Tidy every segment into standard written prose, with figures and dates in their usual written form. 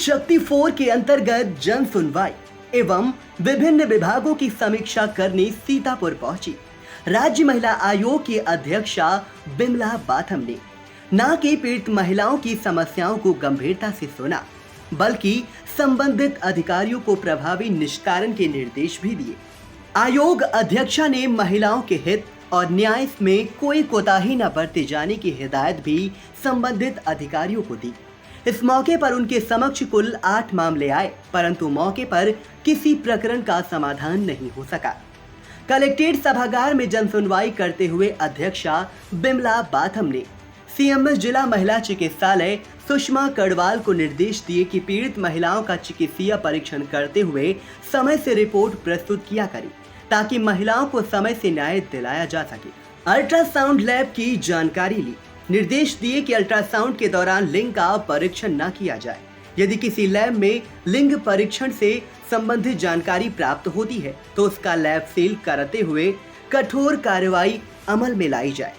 शक्ति 4 के अंतर्गत जन सुनवाई एवं विभिन्न विभागों की समीक्षा करने सीतापुर पहुंची राज्य महिला आयोग की अध्यक्षा बिमला बाथम ने न कि पीड़ित महिलाओं की समस्याओं को गंभीरता से सुना, बल्कि संबंधित अधिकारियों को प्रभावी निस्तारण के निर्देश भी दिए। आयोग अध्यक्षा ने महिलाओं के हित और न्याय में कोई कोताही न बरते जाने की हिदायत भी संबंधित अधिकारियों को दी। इस मौके पर उनके समक्ष कुल 8 मामले आए, परंतु मौके पर किसी प्रकरण का समाधान नहीं हो सका। कलेक्ट्रेट सभागार में जन सुनवाई करते हुए अध्यक्षा बिमला बाथम ने सीएमएस जिला महिला चिकित्सालय सुषमा कड़वाल को निर्देश दिए कि पीड़ित महिलाओं का चिकित्सीय परीक्षण करते हुए समय से रिपोर्ट प्रस्तुत किया करें, ताकि महिलाओं को समय से न्याय दिलाया जा सके। अल्ट्रासाउंड लैब की जानकारी ली। निर्देश दिए कि अल्ट्रासाउंड के दौरान लिंग का परीक्षण न किया जाए। यदि किसी लैब में लिंग परीक्षण से संबंधित जानकारी प्राप्त होती है तो उसका लैब सील करते हुए कठोर कार्रवाई अमल में लाई जाए।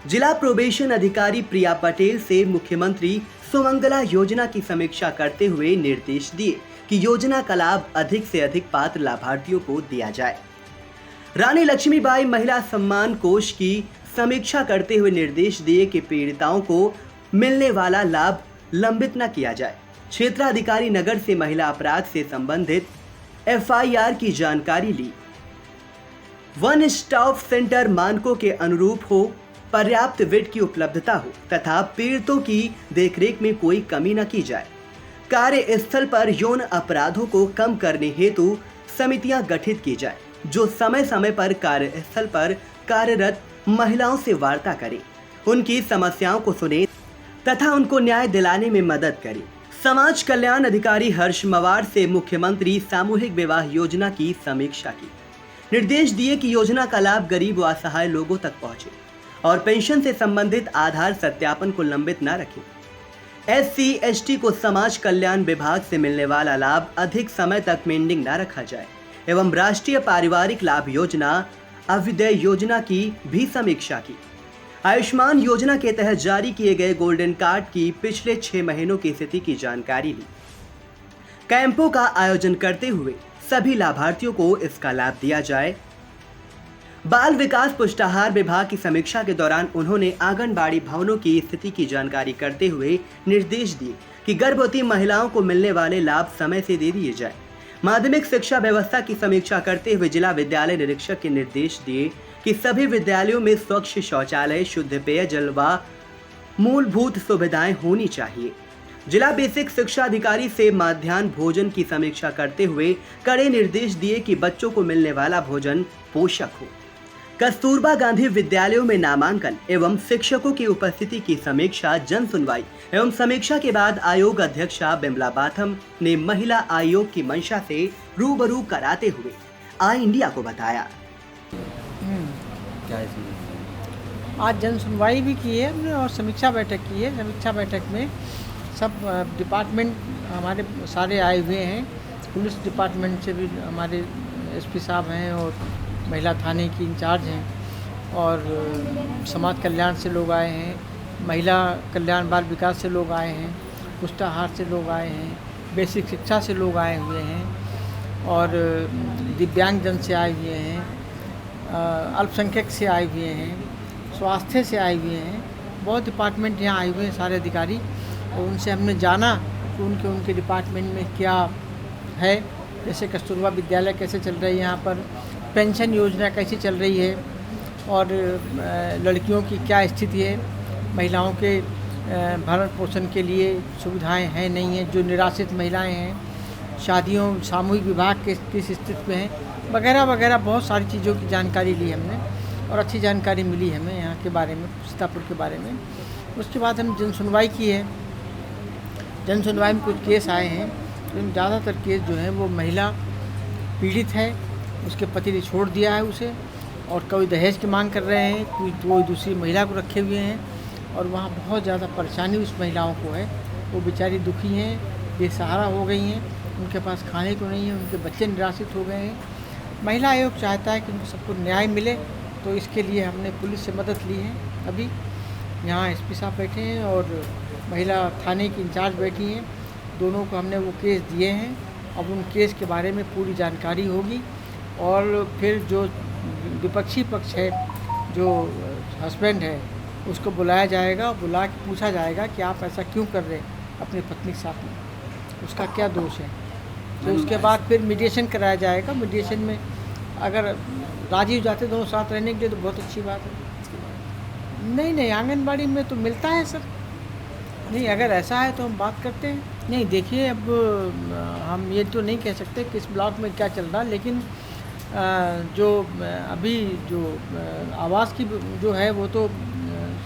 जिला प्रोबेशन अधिकारी प्रिया पटेल से मुख्यमंत्री सुमंगला योजना की समीक्षा करते हुए निर्देश दिए कि योजना का लाभ अधिक से अधिक पात्र लाभार्थियों को दिया जाए। रानी लक्ष्मीबाई महिला सम्मान कोष की समीक्षा करते हुए निर्देश दिए कि पीड़िताओं को मिलने वाला लाभ लंबित न किया जाए। क्षेत्राधिकारी नगर से महिला अपराध से संबंधित एफआईआर की जानकारी ली। वन स्टॉप सेंटर मानकों के अनुरूप हो, पर्याप्त बेड की उपलब्धता हो तथा पीड़ितों की देखरेख में कोई कमी न की जाए। कार्यस्थल पर यौन अपराधों को कम करने हेतु समितियां गठित की जाए, जो समय समय पर कार्यस्थल पर कार्यरत महिलाओं से वार्ता करें, उनकी समस्याओं को सुने तथा उनको न्याय दिलाने में मदद करें। समाज कल्याण अधिकारी हर्ष मवार से मुख्यमंत्री सामूहिक विवाह योजना की समीक्षा की। निर्देश दिए कि योजना का लाभ गरीब व असहाय लोगों तक पहुंचे और पेंशन से संबंधित आधार सत्यापन को लंबित न रखें। SC/ST को समाज कल्याण विभाग से मिलने वाला लाभ अधिक समय तक पेंडिंग न रखा जाए एवं राष्ट्रीय पारिवारिक लाभ योजना अभ्युदय योजना की भी समीक्षा की। आयुष्मान योजना के तहत जारी किए गए गोल्डन कार्ड की पिछले 6 महीनों की स्थिति की जानकारी ली। कैंपों का आयोजन करते हुए सभी लाभार्थियों को इसका लाभ दिया जाए। बाल विकास पुष्टाहार विभाग की समीक्षा के दौरान उन्होंने आंगनबाड़ी भवनों की स्थिति की जानकारी करते हुए निर्देश दिए कि गर्भवती महिलाओं को मिलने वाले लाभ समय से दे दिए जाए। माध्यमिक शिक्षा व्यवस्था की समीक्षा करते हुए जिला विद्यालय निरीक्षक के निर्देश दिए कि सभी विद्यालयों में स्वच्छ शौचालय, शुद्ध पेयजल व मूलभूत सुविधाएं होनी चाहिए। जिला बेसिक शिक्षा अधिकारी से मध्याह्न भोजन की समीक्षा करते हुए कड़े निर्देश दिए कि बच्चों को मिलने वाला भोजन पोषक हो। कस्तूरबा गांधी विद्यालयों में नामांकन एवं शिक्षकों की उपस्थिति की समीक्षा, जन सुनवाई एवं समीक्षा के बाद आयोग अध्यक्षा बिमला बाथम ने महिला आयोग की मंशा से रूबरू कराते हुए आई इंडिया को बताया। आज जन सुनवाई भी की है हमने और समीक्षा बैठक की है। समीक्षा बैठक में सब डिपार्टमेंट हमारे सारे आए हुए हैं। पुलिस डिपार्टमेंट से भी हमारे SP साहब हैं और महिला थाने की इंचार्ज हैं और समाज कल्याण से लोग आए हैं, महिला कल्याण बाल विकास से लोग आए हैं, पुष्टाहार से लोग आए हैं, बेसिक शिक्षा से लोग आए हुए हैं और दिव्यांग जन से आए हुए हैं, अल्पसंख्यक से आए हुए हैं, स्वास्थ्य से आए हुए हैं। बहुत डिपार्टमेंट यहाँ आए हुए हैं सारे अधिकारी और उनसे हमने जाना कि उनके डिपार्टमेंट में क्या है, जैसे कस्तूरबा विद्यालय कैसे चल रही है, यहाँ पर पेंशन योजना कैसी चल रही है और लड़कियों की क्या स्थिति है, महिलाओं के भरण पोषण के लिए सुविधाएं हैं नहीं हैं, जो निराश्रित महिलाएं हैं, शादियों सामूहिक विवाह किस स्थिति में हैं, वगैरह वगैरह बहुत सारी चीज़ों की जानकारी ली हमने और अच्छी जानकारी मिली हमें यहाँ के बारे में, सीतापुर के बारे में। उसके बाद हम जन सुनवाई की है। जन सुनवाई में कुछ केस आए हैं, लेकिन ज़्यादातर केस जो हैं वो महिला पीड़ित है, उसके पति ने छोड़ दिया है उसे और कोई दहेज की मांग कर रहे हैं, कोई दूसरी महिला को रखे हुए हैं और वहाँ बहुत ज़्यादा परेशानी उस महिलाओं को है। वो बेचारी दुखी हैं, बेसहारा हो गई हैं, उनके पास खाने को नहीं है, उनके बच्चे निराश्रित हो गए हैं। महिला आयोग चाहता है कि उनको सबको न्याय मिले, तो इसके लिए हमने पुलिस से मदद ली है। अभी यहाँ SP साहब बैठे हैं और महिला थाने की इंचार्ज बैठी हैं, दोनों को हमने वो केस दिए हैं। अब उन केस के बारे में पूरी जानकारी होगी और फिर जो विपक्षी पक्ष है, जो हस्बैंड है, उसको बुलाया जाएगा, बुला के पूछा जाएगा कि आप ऐसा क्यों कर रहे हैं अपनी पत्नी के साथ में, उसका क्या दोष है। तो उसके बाद फिर मीडिएशन कराया जाएगा। मीडिएशन में अगर राजी हो जाते दोनों साथ रहने के लिए तो बहुत अच्छी बात है। नहीं, आंगनबाड़ी में तो मिलता है सर। नहीं, अगर ऐसा है तो हम बात करते हैं। नहीं, देखिए, अब हम ये तो नहीं कह सकते किस ब्लॉक में क्या चल रहा है, लेकिन जो अभी जो आवास की जो है वो तो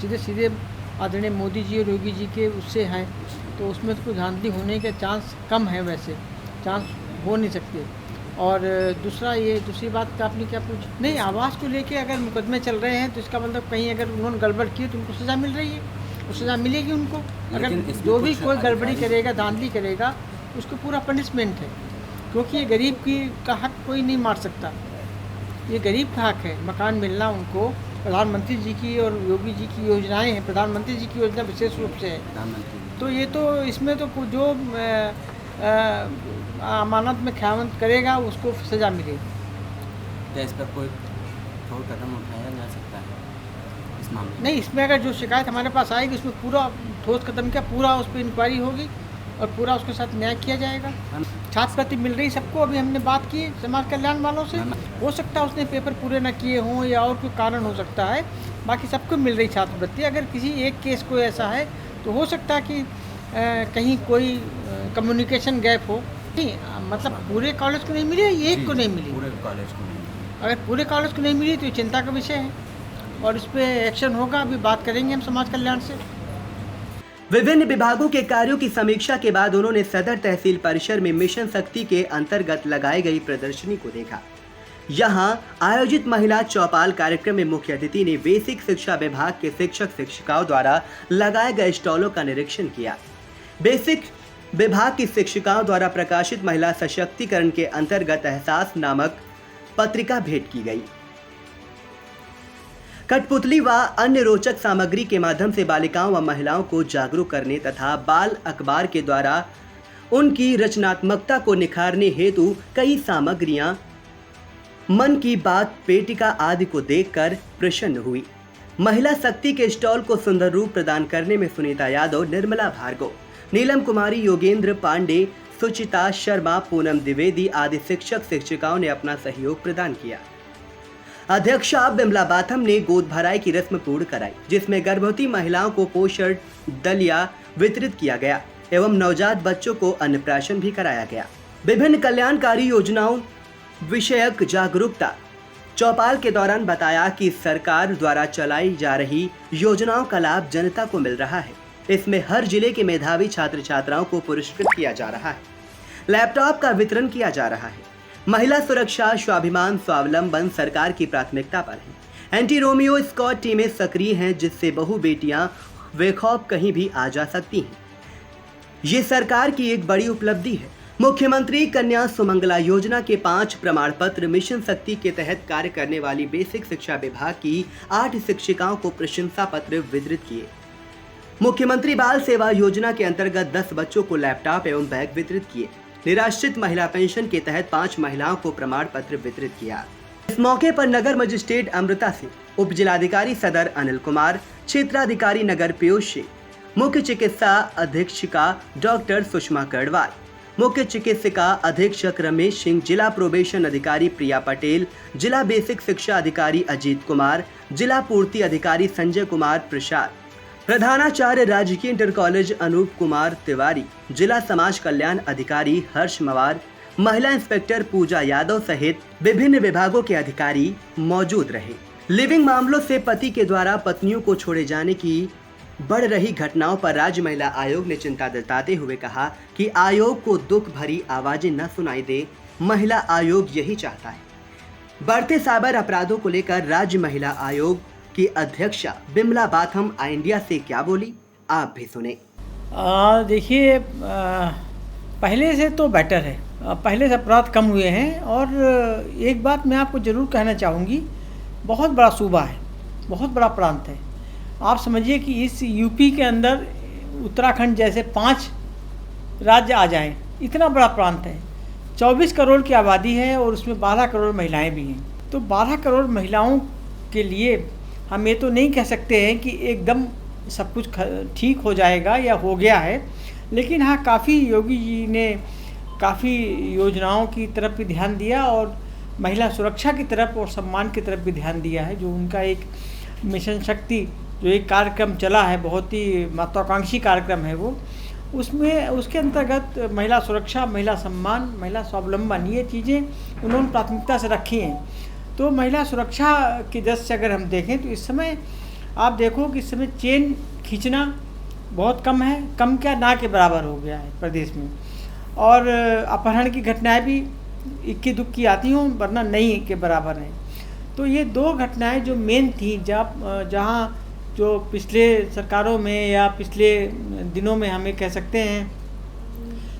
सीधे आदरणीय मोदी जी और योगी जी के उससे है, तो उसमें तो कोई धांधली होने के चांस कम है, वैसे चांस हो नहीं सकते। और दूसरी बात का आपने क्या पूछा? नहीं, आवास को लेके अगर मुकदमे चल रहे हैं तो इसका मतलब कहीं अगर उन्होंने गड़बड़ की तो उनको सज़ा मिल रही है, वो सज़ा मिलेगी उनको। अगर जो भी कोई गड़बड़ी करेगा, धांधली करेगा, उसको पूरा पनिशमेंट है, क्योंकि ये गरीब का हक कोई नहीं मार सकता। ये गरीब का हक है, मकान मिलना उनको। प्रधानमंत्री जी की और योगी जी की योजनाएं हैं, प्रधानमंत्री जी की योजना विशेष रूप से है, तो ये तो इसमें तो जो अमानत में ख़यानत करेगा उसको सज़ा मिलेगी। क्या इस पर कोई ठोस कदम उठाया जा सकता है इस मामले में? नहीं, इसमें अगर जो शिकायत हमारे पास आएगी उसमें पूरा ठोस कदम क्या, पूरा उस पर इंक्वायरी होगी और पूरा उसके साथ न्याय किया जाएगा। छात्रवृत्ति मिल रही सबको, अभी हमने बात की समाज कल्याण वालों से। हो सकता है उसने पेपर पूरे ना किए हों या और कोई कारण हो सकता है, बाकी सबको मिल रही छात्रवृत्ति। अगर किसी एक केस कोई ऐसा है तो हो सकता है कि कहीं कोई कम्युनिकेशन गैप हो। नहीं, मतलब पूरे कॉलेज को नहीं मिली, एक को नहीं मिली। पूरे कॉलेज को नहीं। अगर पूरे कॉलेज को नहीं मिली तो ये चिंता का विषय है और इस पर एक्शन होगा। अभी बात करेंगे हम समाज कल्याण से। विभिन्न विभागों के कार्यों की समीक्षा के बाद उन्होंने सदर तहसील परिसर में मिशन शक्ति के अंतर्गत लगाई गई प्रदर्शनी को देखा। यहां आयोजित महिला चौपाल कार्यक्रम में मुख्य अतिथि ने बेसिक शिक्षा विभाग के शिक्षक शिक्षिकाओं द्वारा लगाए गए स्टॉलों का निरीक्षण किया। बेसिक विभाग की शिक्षिकाओं द्वारा प्रकाशित महिला सशक्तिकरण के अंतर्गत एहसास नामक पत्रिका भेंट की गई। कठपुतली व अन्य रोचक सामग्री के माध्यम से बालिकाओं व महिलाओं को जागरूक करने तथा बाल अखबार के द्वारा उनकी रचनात्मकता को निखारने हेतु कई सामग्रियां मन की बात, पेटिका आदि को देखकर प्रसन्न हुई। महिला शक्ति के स्टॉल को सुंदर रूप प्रदान करने में सुनीता यादव, निर्मला भार्गव, नीलम कुमारी, योगेंद्र पांडे, सुचिता शर्मा, पूनम द्विवेदी आदि शिक्षक शिक्षिकाओं ने अपना सहयोग प्रदान किया। अध्यक्षा बिमला बाथम ने गोद भराई की रस्म पूर्ण कराई, जिसमें गर्भवती महिलाओं को पोषण दलिया वितरित किया गया एवं नवजात बच्चों को अन्नप्राशन भी कराया गया। विभिन्न कल्याणकारी योजनाओं विषयक जागरूकता चौपाल के दौरान बताया कि सरकार द्वारा चलाई जा रही योजनाओं का लाभ जनता को मिल रहा है। इसमें हर जिले के मेधावी छात्र छात्राओं को पुरस्कृत किया जा रहा है। लैपटॉप का वितरण किया जा रहा है। महिला सुरक्षा, स्वाभिमान, स्वावलंबन सरकार की प्राथमिकता पर है। एंटी रोमियो स्क्वाड टीमें सक्रिय हैं, जिससे बहु बेटियां बेखौफ कहीं भी आ जा सकती हैं। ये सरकार की एक बड़ी उपलब्धि है। मुख्यमंत्री कन्या सुमंगला योजना के 5 प्रमाण पत्र मिशन शक्ति के तहत कार्य करने वाली बेसिक शिक्षा विभाग की 8 शिक्षिकाओं को प्रशंसा पत्र वितरित किए। मुख्यमंत्री बाल सेवा योजना के अंतर्गत 10 बच्चों को लैपटॉप एवं बैग वितरित किए। निराश्रित महिला पेंशन के तहत 5 महिलाओं को प्रमाण पत्र वितरित किया। इस मौके पर नगर मजिस्ट्रेट अमृता सिंह, उप जिलाधिकारी सदर अनिल कुमार, क्षेत्राधिकारी नगर पीयूष सिंह, मुख्य चिकित्सा अधीक्षिका डॉक्टर सुषमा करवाल, मुख्य चिकित्सिका अधीक्षक रमेश सिंह, जिला प्रोबेशन अधिकारी प्रिया पटेल, जिला बेसिक शिक्षा अधिकारी अजीत कुमार, जिला पूर्ति अधिकारी संजय कुमार प्रसाद, प्रधानाचार्य राजकीय इंटर कॉलेज अनूप कुमार तिवारी, जिला समाज कल्याण अधिकारी हर्ष मवार, महिला इंस्पेक्टर पूजा यादव सहित विभिन्न विभागों के अधिकारी मौजूद रहे। लिविंग मामलों से पति के द्वारा पत्नियों को छोड़े जाने की बढ़ रही घटनाओं पर राज्य महिला आयोग ने चिंता जताते हुए कहा कि आयोग को दुख भरी आवाजें न सुनाई दे। महिला आयोग यही चाहता है। बढ़ते साइबर अपराधों को लेकर राज्य महिला आयोग की अध्यक्षा बिमला बाथम इंडिया से क्या बोली, आप भी सुने। देखिए, पहले से तो बेटर है, पहले से अपराध कम हुए हैं। और एक बात मैं आपको ज़रूर कहना चाहूँगी, बहुत बड़ा सूबा है, बहुत बड़ा प्रांत है। आप समझिए कि इस यूपी के अंदर उत्तराखंड जैसे 5 राज्य आ जाएं। इतना बड़ा प्रांत है, 24 करोड़ की आबादी है और उसमें 12 करोड़ महिलाएं भी हैं। तो 12 करोड़ महिलाओं के लिए हम ये तो नहीं कह सकते हैं कि एकदम सब कुछ ठीक हो जाएगा या हो गया है, लेकिन हाँ, काफ़ी योगी जी ने काफ़ी योजनाओं की तरफ भी ध्यान दिया और महिला सुरक्षा की तरफ और सम्मान की तरफ भी ध्यान दिया है। जो उनका एक मिशन शक्ति जो एक कार्यक्रम चला है, बहुत ही महत्वाकांक्षी कार्यक्रम है वो, उसमें उसके अंतर्गत महिला सुरक्षा, महिला सम्मान, महिला स्वावलंबन, ये चीज़ें उन्होंने प्राथमिकता से रखी हैं। तो महिला सुरक्षा की दृष्टि से अगर हम देखें तो इस समय आप देखो कि इस समय चेन खींचना बहुत कम है, कम क्या ना के बराबर हो गया है प्रदेश में, और अपहरण की घटनाएं भी इक्की दुक्की आती हों वरना नहीं के बराबर हैं। तो ये दो घटनाएं जो मेन थी, जहाँ जो पिछले सरकारों में या पिछले दिनों में हमें कह सकते हैं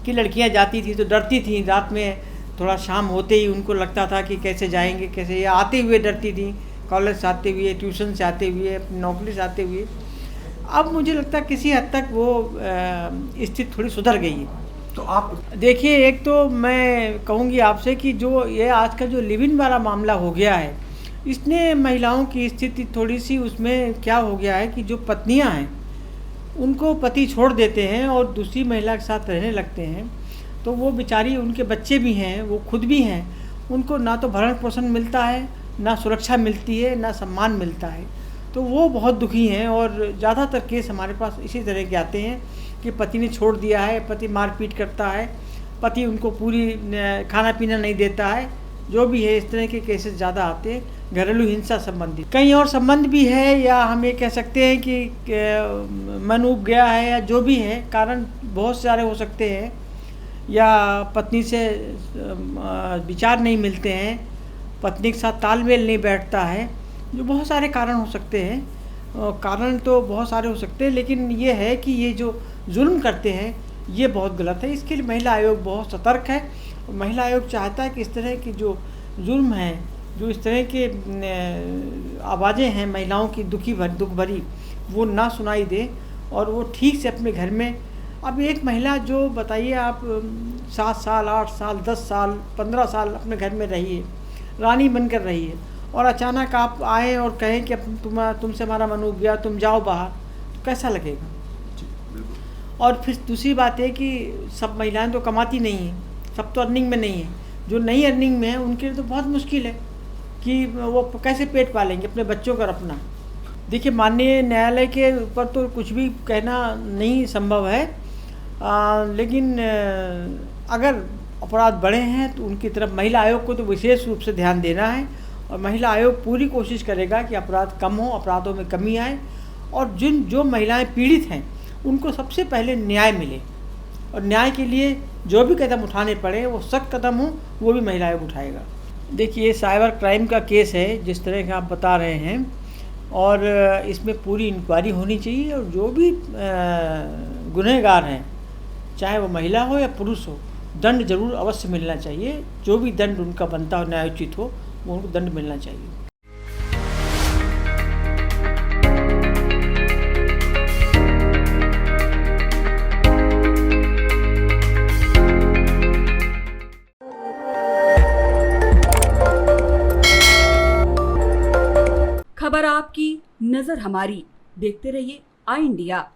कि लड़कियां जाती थी तो डरती थी, रात में थोड़ा शाम होते ही उनको लगता था कि कैसे जाएंगे, कैसे, या आते हुए डरती थी, कॉलेज से आते हुए, ट्यूशन से आते हुए, नौकरी से आते हुए। अब मुझे लगता है किसी हद तक वो स्थिति थोड़ी सुधर गई है। तो आप देखिए, एक तो मैं कहूँगी आपसे कि जो ये आज का जो लिव इन वाला मामला हो गया है, इसने महिलाओं की स्थिति थोड़ी सी, उसमें क्या हो गया है कि जो पत्नियां हैं उनको पति छोड़ देते हैं और दूसरी महिला के साथ रहने लगते हैं, तो वो बेचारी, उनके बच्चे भी हैं, वो खुद भी हैं, उनको ना तो भरण पोषण मिलता है, ना सुरक्षा मिलती है, ना सम्मान मिलता है। तो वो बहुत दुखी हैं और ज़्यादातर केस हमारे पास इसी तरह के आते हैं कि पति ने छोड़ दिया है, पति मारपीट करता है, पति उनको पूरी खाना पीना नहीं देता है, जो भी है, इस तरह के केसेस ज़्यादा आते हैं। घरेलू हिंसा संबंधित कहीं और संबंध भी है, या हम ये कह सकते हैं कि मन उब गया है, या जो भी है, कारण बहुत सारे हो सकते हैं, या पत्नी से विचार नहीं मिलते हैं, पत्नी के साथ तालमेल नहीं बैठता है, जो बहुत सारे कारण हो सकते हैं। कारण तो बहुत सारे हो सकते हैं, लेकिन ये है कि ये जो जुल्म करते हैं ये बहुत गलत है। इसके लिए महिला आयोग बहुत सतर्क है। महिला आयोग चाहता है कि इस तरह की जो जुल्म है, जो इस तरह के आवाज़ें हैं महिलाओं की दुख भरी, वो ना सुनाई दे और वो ठीक से अपने घर में। अब एक महिला जो, बताइए आप, 7 साल, 8 साल, 10 साल, 15 साल अपने घर में रही है, रानी बनकर रही है, और अचानक आप आए और कहें कि तुमसे हमारा मन उब गया, तुम जाओ बाहर, तो कैसा लगेगा? और फिर दूसरी बात है कि सब महिलाएं तो कमाती नहीं हैं, सब तो अर्निंग में नहीं है। जो नहीं अर्निंग में है उनके लिए तो बहुत मुश्किल है कि वो कैसे पेट पालेंगे अपने बच्चों का अपना। देखिए, माननीय न्यायालय के ऊपर तो कुछ भी कहना नहीं संभव है, लेकिन अगर अपराध बढ़े हैं तो उनकी तरफ महिला आयोग को तो विशेष रूप से ध्यान देना है, और महिला आयोग पूरी कोशिश करेगा कि अपराध कम हो, अपराधों में कमी आए, और जो महिलाएं पीड़ित हैं उनको सबसे पहले न्याय मिले, और न्याय के लिए जो भी कदम उठाने पड़े, वो सख्त कदम हो, वो भी महिला आयोग उठाएगा। देखिए, साइबर क्राइम का केस है जिस तरह का आप बता रहे हैं, और इसमें पूरी इंक्वायरी होनी चाहिए, और जो भी गुनहगार हैं, चाहे वो महिला हो या पुरुष हो, दंड जरूर अवश्य मिलना चाहिए। जो भी दंड उनका बनता हो, न्यायोचित हो, वो उनको दंड मिलना चाहिए। खबर आपकी, नजर हमारी। देखते रहिए आई इंडिया।